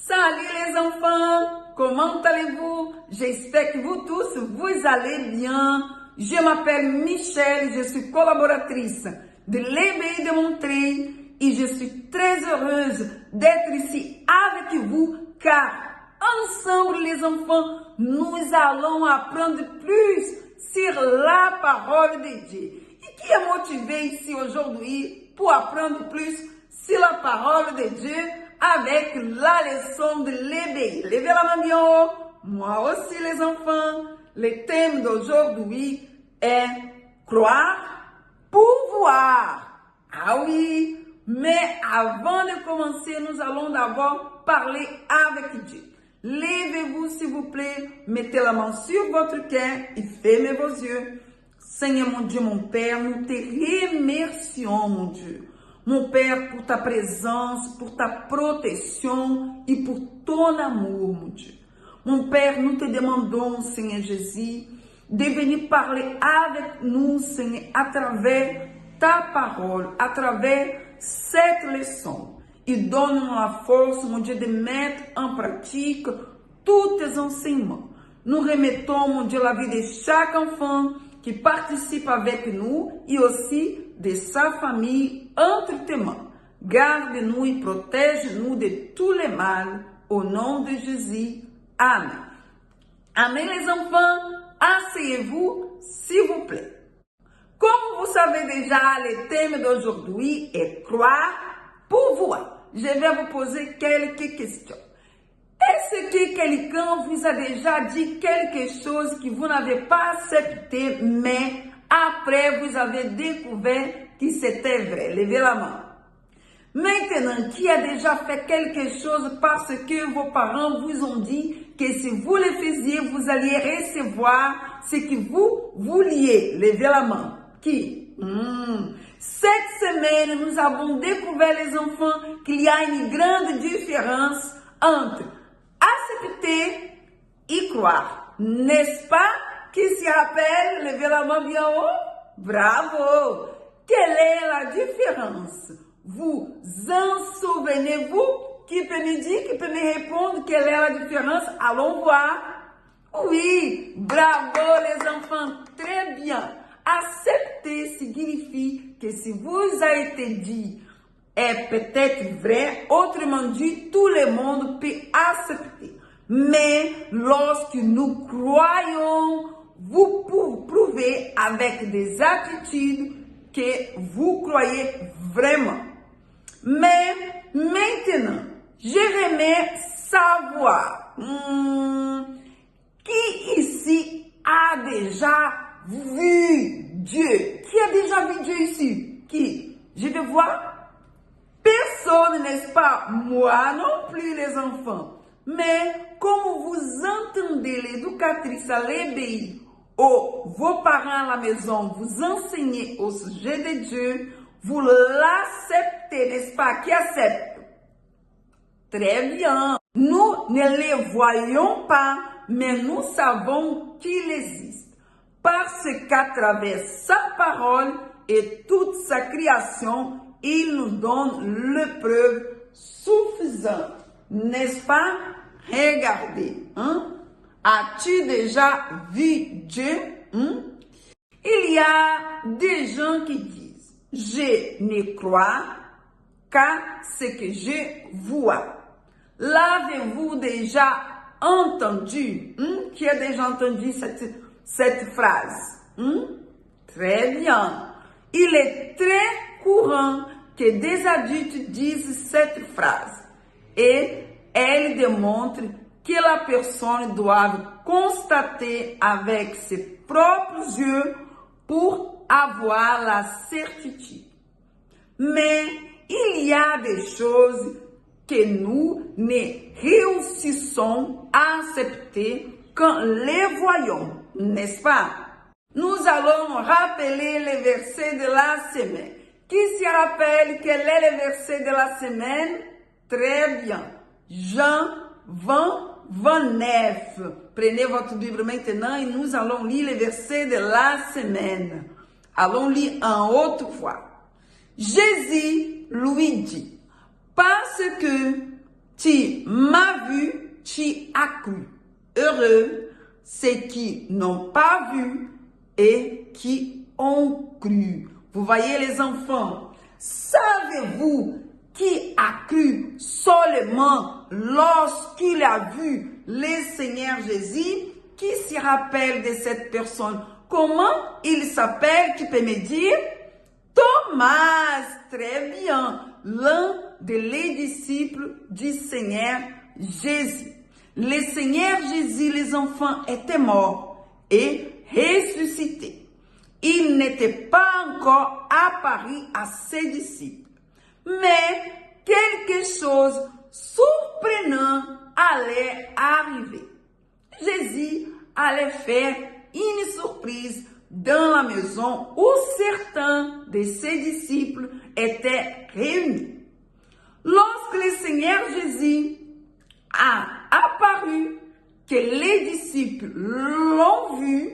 Salut les enfants, comment allez-vous? J'espère que vous tous, vous allez bien. Je m'appelle Michel, je suis collaboratrice de l'EBI de Montreuil et je suis très heureuse d'être ici avec vous car ensemble les enfants, nous allons apprendre plus sur la parole de Dieu. Et qui est motivé ici aujourd'hui pour apprendre plus sur la parole de Dieu avec la leçon de l'EBI? Levez la main bien haut. Moi aussi les enfants. Le thème d'aujourd'hui est croire pour voir. Ah oui, mais avant de commencer, nous allons d'abord parler avec Dieu. Levez-vous s'il vous plaît, mettez la main sur votre cœur et fermez vos yeux. Seigneur mon Dieu, mon Père, nous te remercions mon Dieu. Mon Père, pour ta présence, pour ta protection et pour ton amour, mon Dieu. Mon Père, nous te demandons, Seigneur Jésus, de venir parler avec nous, Seigneur, à travers ta parole, à travers cette leçon. Et donne-nous la force, mon Dieu, de mettre en pratique tous tes enseignements. Nous remettons, mon Dieu, la vie de chaque enfant qui participe avec nous et aussi de sa famille entre tes mains. Garde-nous et protège-nous de tous les mal. Au nom de Jésus. Amen. Amen les enfants. Asseyez-vous s'il vous plaît. Comme vous savez déjà, le thème d'aujourd'hui est croire pour voir. Je vais vous poser quelques questions. Est-ce que quelqu'un vous a déjà dit quelque chose que vous n'avez pas accepté, mais après vous avez découvert que c'était vrai? Levez la main. Maintenant, qui a déjà fait quelque chose parce que vos parents vous ont dit que si vous le faisiez, vous alliez recevoir ce que vous vouliez? Levez la main. Qui? Cette semaine, nous avons découvert, les enfants, qu'il y a une grande différence entre accepter et croire. N'est-ce pas? Qui s'y rappelle? Levez la main bien haut. Bravo! Quelle est la différence? Vous en souvenez-vous? Qui peut me dire, qui peut me répondre quelle est la différence? Allons voir. Oui, bravo les enfants, très bien. Accepter signifie que si vous a été dit est peut-être vrai, autrement dit, tout le monde peut accepter. Mais lorsque nous croyons, vous prouvez avec des attitudes que vous croyez vraiment. Mais maintenant, j'aimerais savoir qui ici a déjà vu Dieu? Qui a déjà vu Dieu ici? Qui? Je vais voir. Personne, n'est-ce pas? Moi non plus, les enfants. Mais comme vous entendez l'éducatrice à l'EBI ou vos parents à la maison vous enseignez au sujet de Dieu, vous l'acceptez, n'est-ce pas? Qui accepte? Très bien. Nous ne les voyons pas, mais nous savons qu'il existe. Parce qu'à travers sa parole et toute sa création, il nous donne les preuves suffisantes. N'est-ce pas? Regardez. As-tu déjà vu Dieu? Il y a des gens qui disent, je ne crois qu'à ce que je vois. L'avez-vous déjà entendu? Qui a déjà entendu cette phrase? Très bien. Il est très courant que des adultes disent cette phrase et elle démontre que la personne doit constater avec ses propres yeux pour avoir la certitude. Mais il y a des choses que nous ne réussissons à accepter quand les voyons, n'est-ce pas? Nous allons rappeler les versets de la semaine. Qui se rappelle quel est le verset de la semaine? Très bien. Jean 20, 29. Prenez votre Bible maintenant et nous allons lire les versets de la semaine. Allons lire en haute voix. Jésus lui dit, parce que tu m'as vu, tu as cru. Heureux ceux qui n'ont pas vu et qui ont cru. Vous voyez les enfants, savez-vous qui a cru seulement lorsqu'il a vu le Seigneur Jésus? Qui se rappelle de cette personne? Comment il s'appelle? Tu peux me dire? Thomas, très bien, l'un des disciples du Seigneur Jésus. Le Seigneur Jésus, les enfants, était mort et ressuscité. Il n'était pas encore apparu à ses disciples. Mais quelque chose de surprenant allait arriver. Jésus allait faire une surprise dans la maison où certains de ses disciples étaient réunis. Lorsque le Seigneur Jésus a apparu, que les disciples l'ont vu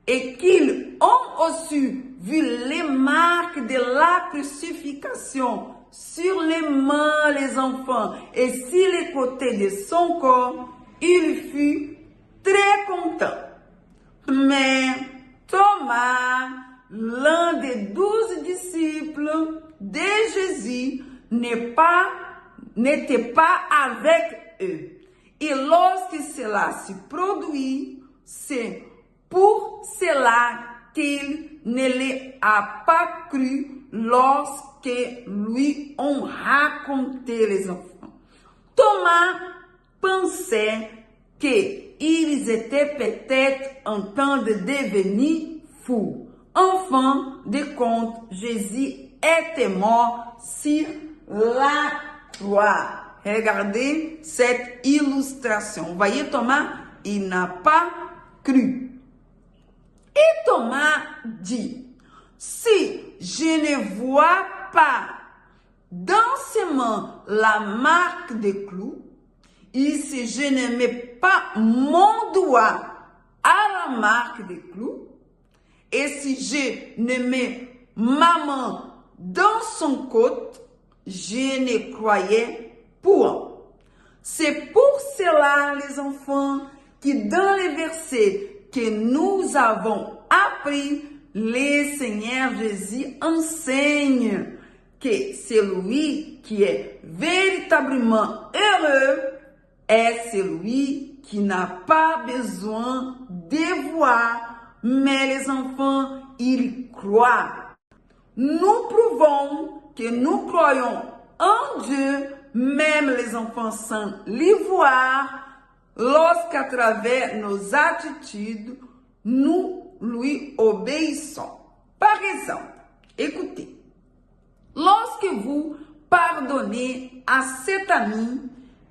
et qu'ils ont aussi vu les marques de la crucifixion sur les mains, les enfants, et sur les côtés de son corps, il fut très content. Mais Thomas, l'un des 12 disciples de Jésus, n'était pas avec eux. Et lorsque cela se produit, c'est pour cela qu'il ne les a pas cru lorsque lui ont raconté les enfants. Thomas pensait qu'ils étaient peut-être en train de devenir fous. En fin de compte, Jésus était mort sur la croix. Regardez cette illustration. Vous voyez Thomas, il n'a pas cru. Et Thomas dit, si je ne vois pas dans ses mains la marque des clous, et si je ne mets pas mon doigt à la marque des clous, et si je ne mets ma main dans son côte, je ne croyais point. C'est pour cela, les enfants, que dans les versets que nous avons appris, le Seigneur Jésus enseigne que celui qui est véritablement heureux est celui qui n'a pas besoin de voir, mais les enfants, ils croient. Nous prouvons que nous croyons en Dieu, même les enfants sans les voir, lorsqu'à travers nos attitudes, nous lui obéissons. Par exemple, écoutez, lorsque vous pardonnez à cet ami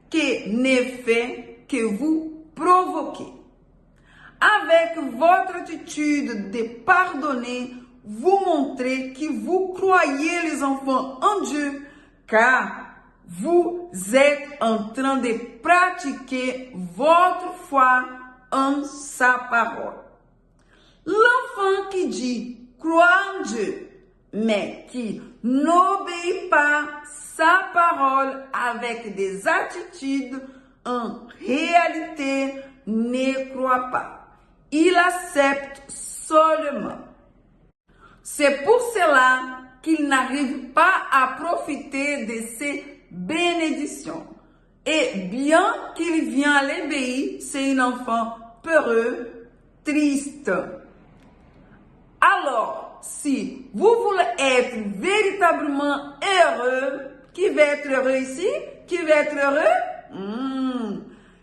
qui ne fait que vous provoquer, avec votre attitude de pardonner, vous montrez que vous croyez, les enfants, en Dieu, car vous êtes en train de pratiquer votre foi en sa parole. L'enfant qui dit croire en Dieu, mais qui n'obéit pas sa parole avec des attitudes, en réalité ne croit pas. Il accepte seulement. C'est pour cela qu'il n'arrive pas à profiter de ces bénédictions. Et bien qu'il vient à l'obéir, c'est un enfant peureux, triste. Alors, si vous voulez être véritablement heureux, qui va être heureux ici? Qui va être heureux?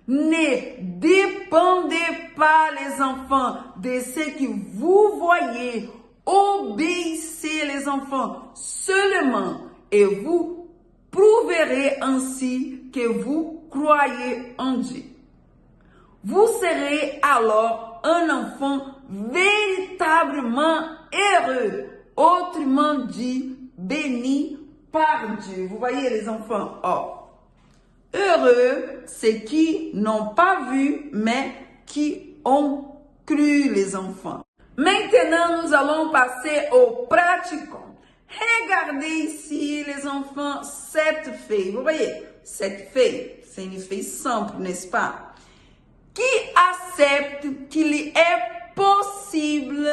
Ne dépendez pas, les enfants, de ce que vous voyez. Obéissez, les enfants, seulement, et vous prouverez ainsi que vous croyez en Dieu. Vous serez alors un enfant véritablement heureux, autrement dit, béni par Dieu. Vous voyez les enfants? Heureux, c'est qui n'ont pas vu, mais qui ont cru, les enfants. Maintenant, nous allons passer au pratiquant. Regardez ici, les enfants, cette feuille. Vous voyez, cette feuille signifie simple, n'est-ce pas? Qui accepte qu'il est possible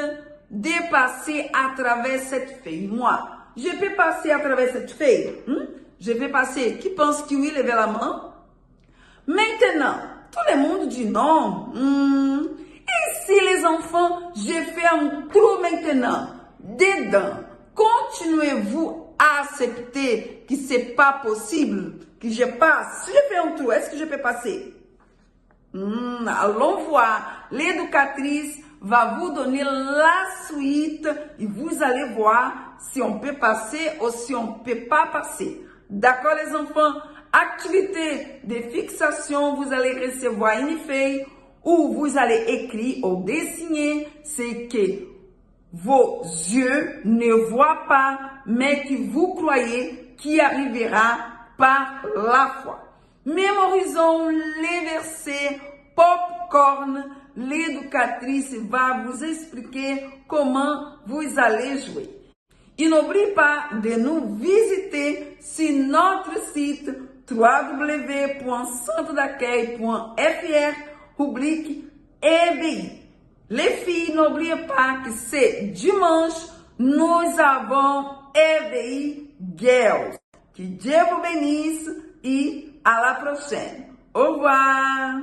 de passer à travers cette feuille? Moi, je peux passer à travers cette feuille. Je vais passer. Qui pense que oui, levez la main? Maintenant, tout le monde dit non. Et si les enfants, je fais un trou maintenant, dedans, continuez-vous à accepter que c'est pas possible, que je passe? Si je fais un trou, est-ce que je peux passer? Allons voir. L'éducatrice va vous donner la suite et vous allez voir si on peut passer ou si on ne peut pas passer. D'accord les enfants? Activité de fixation, vous allez recevoir une feuille où vous allez écrire ou dessiner ce que vos yeux ne voient pas, mais que vous croyez qui arrivera par la foi. Mémorisons les versets popcorn. L'éducatrice va vous expliquer comment vous allez jouer. Et n'oubliez pas de nous visiter sur notre site www.centredaccueil.fr, rubrique EBI. Les filles, n'oubliez pas que c'est dimanche, nous avons EBI Girls. Que Dieu vous bénisse et à la prochaine. Au revoir.